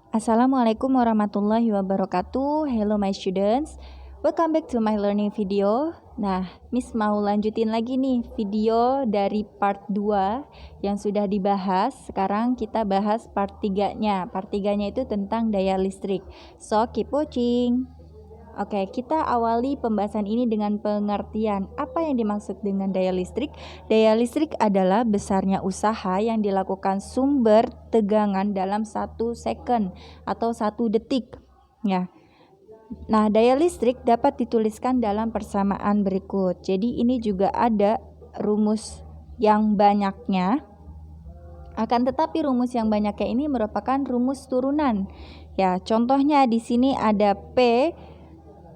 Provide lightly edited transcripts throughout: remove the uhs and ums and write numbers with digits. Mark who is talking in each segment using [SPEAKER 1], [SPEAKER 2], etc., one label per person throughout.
[SPEAKER 1] Assalamualaikum warahmatullahi wabarakatuh. Hello my students. Welcome back to my learning video. Nah, Miss mau lanjutin lagi nih video dari part 2 yang sudah dibahas. Sekarang kita bahas part 3-nya. Part 3-nya itu tentang daya listrik. So, keep watching. Oke, kita awali pembahasan ini dengan pengertian apa yang dimaksud dengan daya listrik. Daya listrik adalah besarnya usaha yang dilakukan sumber tegangan dalam 1 second atau 1 detik. Ya. Nah, daya listrik dapat dituliskan dalam persamaan berikut. Jadi ini juga ada rumus yang banyaknya. Akan tetapi rumus yang banyaknya ini merupakan rumus turunan. Ya, contohnya di sini ada P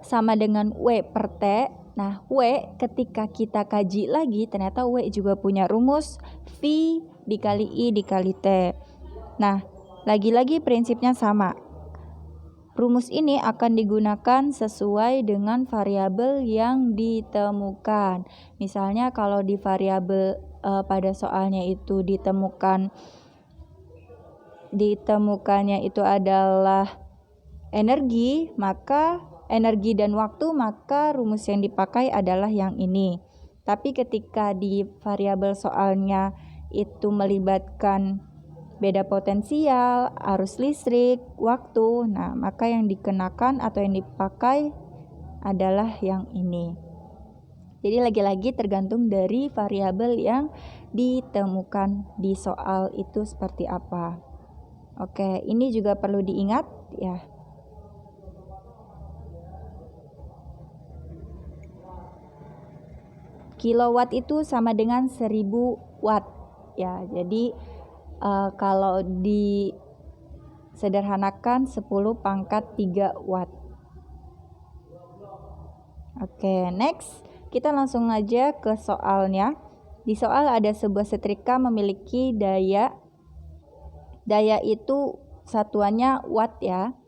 [SPEAKER 1] sama dengan W per T. Nah, W ketika kita kaji lagi ternyata W juga punya rumus V dikali I dikali T. Nah, lagi-lagi prinsipnya sama. Rumus ini akan digunakan sesuai dengan variabel yang ditemukan. Misalnya kalau di variabel pada soalnya itu ditemukannya itu adalah energi, maka energi dan waktu, maka rumus yang dipakai adalah yang ini. Tapi ketika di variabel soalnya itu melibatkan beda potensial, arus listrik, waktu, nah maka yang dikenakan atau yang dipakai adalah yang ini. Jadi lagi-lagi tergantung dari variabel yang ditemukan di soal itu seperti apa. Oke, ini juga perlu diingat ya. Kilowatt itu sama dengan 1000 watt ya. Jadi kalau disederhanakan 10 pangkat 3 watt. Oke, next kita langsung aja ke soalnya. Di soal ada sebuah setrika memiliki daya itu satuannya watt ya.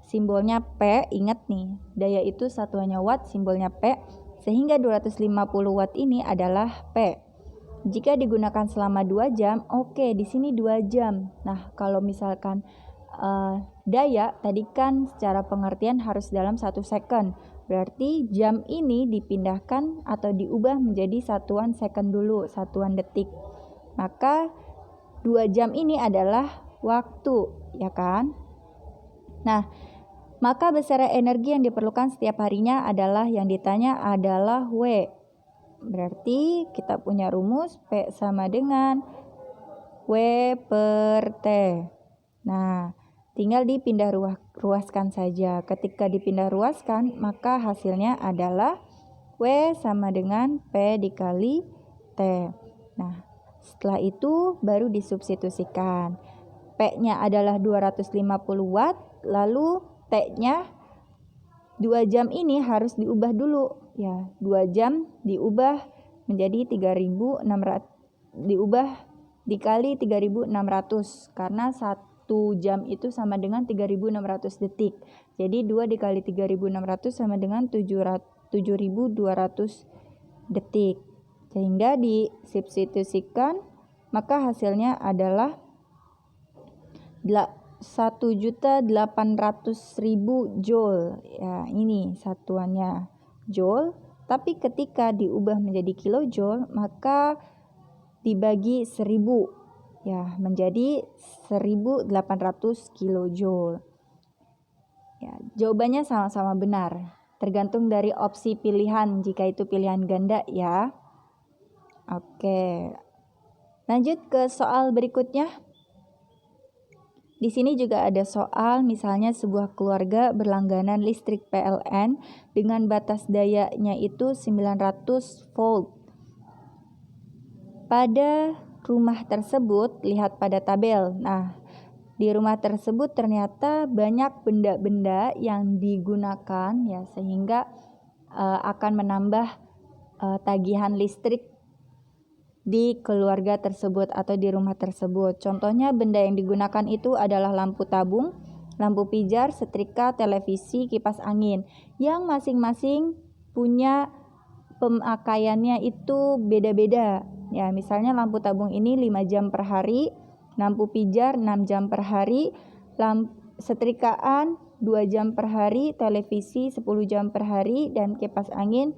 [SPEAKER 1] Simbolnya P, ingat nih, daya itu satuannya watt, simbolnya P. Sehingga 250 watt ini adalah P. Jika digunakan selama 2 jam, oke, di sini 2 jam. Nah, kalau misalkan daya, tadi kan secara pengertian harus dalam 1 second. Berarti jam ini dipindahkan atau diubah menjadi satuan second dulu, satuan detik. Maka 2 jam ini adalah waktu, ya kan? Nah, maka besar energi yang diperlukan setiap harinya adalah yang ditanya adalah W. Berarti kita punya rumus P sama dengan W per T. Nah, tinggal dipindah ruaskan saja. Ketika dipindah ruaskan, maka hasilnya adalah W sama dengan P dikali T. Nah, setelah itu baru disubstitusikan. P-nya adalah 250 watt, lalu T-nya 2 jam ini harus diubah dulu ya. 2 jam diubah menjadi 3600, diubah dikali 3600 karena 1 jam itu sama dengan 3600 detik. Jadi 2 dikali 3600 sama dengan 7200 detik. Sehingga disubstitusikan maka hasilnya adalah 1.800.000 joule. Ya, ini satuannya joule, tapi ketika diubah menjadi kilojoule maka dibagi 1000 ya, menjadi 1800 kilojoule. Ya, jawabannya sama-sama benar. Tergantung dari opsi pilihan jika itu pilihan ganda ya. Oke. Lanjut ke soal berikutnya. Di sini juga ada soal, misalnya sebuah keluarga berlangganan listrik PLN dengan batas dayanya itu 900 volt. Pada rumah tersebut, lihat pada tabel. Nah, di rumah tersebut ternyata banyak benda-benda yang digunakan ya, sehingga akan menambah tagihan listrik di keluarga tersebut atau di rumah tersebut. Contohnya benda yang digunakan itu adalah lampu tabung, lampu pijar, setrika, televisi, kipas angin yang masing-masing punya pemakaiannya itu beda-beda. Ya, misalnya lampu tabung ini 5 jam per hari, lampu pijar 6 jam per hari, setrikaan 2 jam per hari, televisi 10 jam per hari, dan kipas angin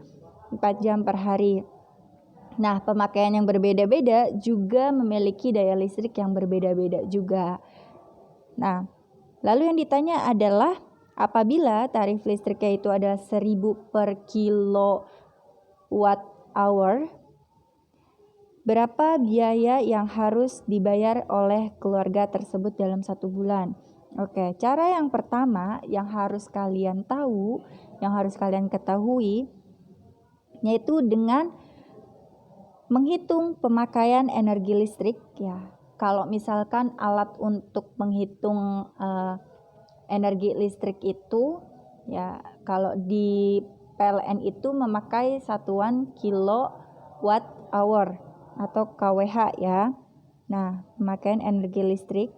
[SPEAKER 1] 4 jam per hari. Nah, pemakaian yang berbeda-beda juga memiliki daya listrik yang berbeda-beda juga. Nah, lalu yang ditanya adalah apabila tarif listriknya itu adalah 1000 per kilowatt hour, berapa biaya yang harus dibayar oleh keluarga tersebut dalam 1 bulan? Oke, cara yang pertama yang harus kalian tahu, yang harus kalian ketahui, yaitu dengan menghitung pemakaian energi listrik ya. Kalau misalkan alat untuk menghitung energi listrik itu ya, kalau di PLN itu memakai satuan kilowatt hour atau kWh ya. Nah, pemakaian energi listrik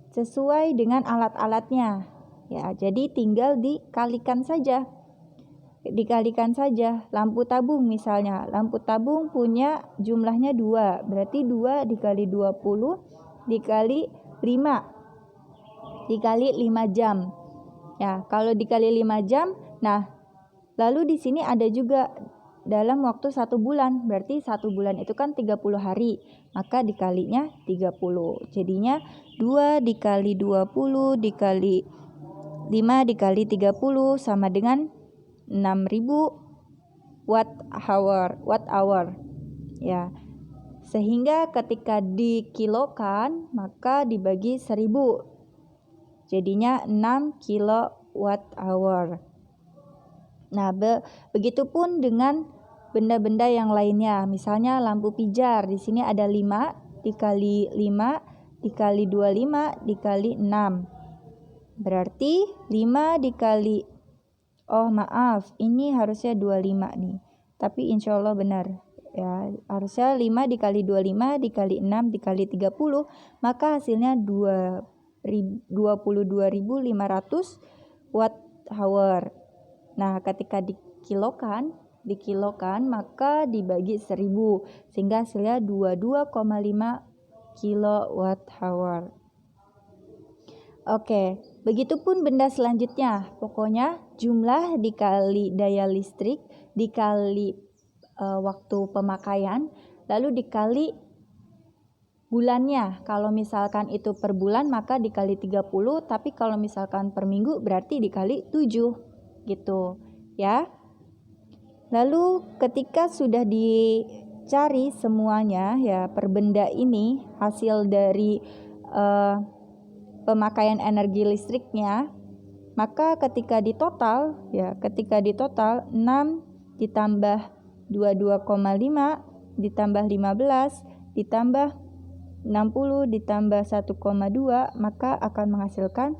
[SPEAKER 1] sesuai dengan alat-alatnya ya. Jadi tinggal dikalikan saja. Lampu tabung misalnya, lampu tabung punya jumlahnya 2, berarti 2 dikali 20 dikali 5 dikali 5 jam ya. Kalau dikali 5 jam, nah lalu di sini ada juga dalam waktu 1 bulan, berarti 1 bulan itu kan 30 hari, maka dikalinya 30, jadinya 2 dikali 20 dikali 5 dikali 30 sama dengan 6000 watt hour ya. Sehingga ketika dikilokan maka dibagi 1000 jadinya 6 kilowatt hour. Nah, begitupun dengan benda-benda yang lainnya. Misalnya lampu pijar, di sini ada 5 dikali 5 dikali 25 dikali 6. Berarti 5 dikali ini harusnya 25 nih. Tapi insya Allah benar. Ya, harusnya 5 dikali 25 dikali 6 dikali 30, maka hasilnya 22.500 watt hour. Nah, ketika dikilokan maka dibagi 1000 sehingga hasilnya 22,5 kilowatt hour. Oke, begitupun benda selanjutnya. Pokoknya jumlah dikali daya listrik dikali waktu pemakaian, lalu dikali bulannya. Kalau misalkan itu per bulan maka dikali 30, tapi kalau misalkan per minggu berarti dikali 7 gitu ya. Lalu ketika sudah dicari semuanya ya per benda ini, hasil dari pemakaian energi listriknya, maka ketika ditotal 6 ditambah 22,5 ditambah 15 ditambah 60 ditambah 1,2 maka akan menghasilkan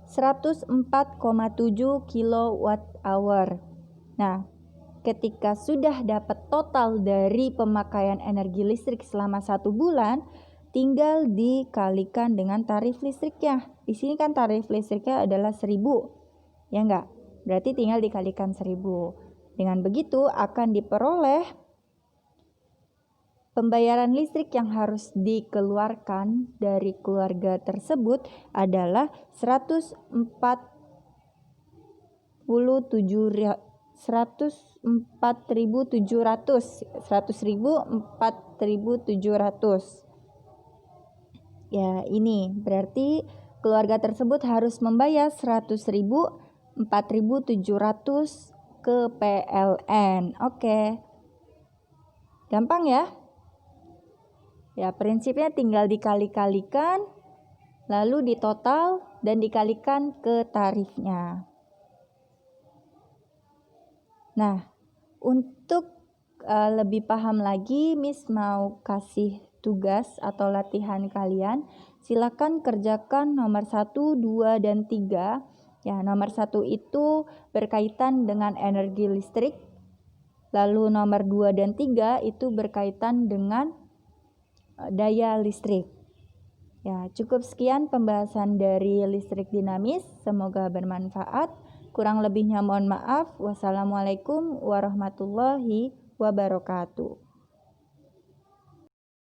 [SPEAKER 1] 104,7 kilowatt hour. Nah, ketika sudah dapat total dari pemakaian energi listrik selama 1 bulan, tinggal dikalikan dengan tarif listriknya. Di sini kan tarif listriknya adalah 1000, ya enggak? Berarti tinggal dikalikan 1000. Dengan begitu akan diperoleh pembayaran listrik yang harus dikeluarkan dari keluarga tersebut adalah 104.700. Ya, ini berarti keluarga tersebut harus membayar 100.000, 4.700 ke PLN. Oke. Gampang ya? Ya, prinsipnya tinggal dikali-kalikan, lalu ditotal dan dikalikan ke tarifnya. Nah, untuk lebih paham lagi, Miss mau kasih tugas atau latihan kalian. Silakan kerjakan nomor 1, 2, dan 3. Ya, nomor 1 itu berkaitan dengan energi listrik. Lalu nomor 2 dan 3 itu berkaitan dengan daya listrik. Ya, cukup sekian pembahasan dari listrik dinamis. Semoga bermanfaat. Kurang lebihnya mohon maaf. Wassalamualaikum warahmatullahi wabarakatuh.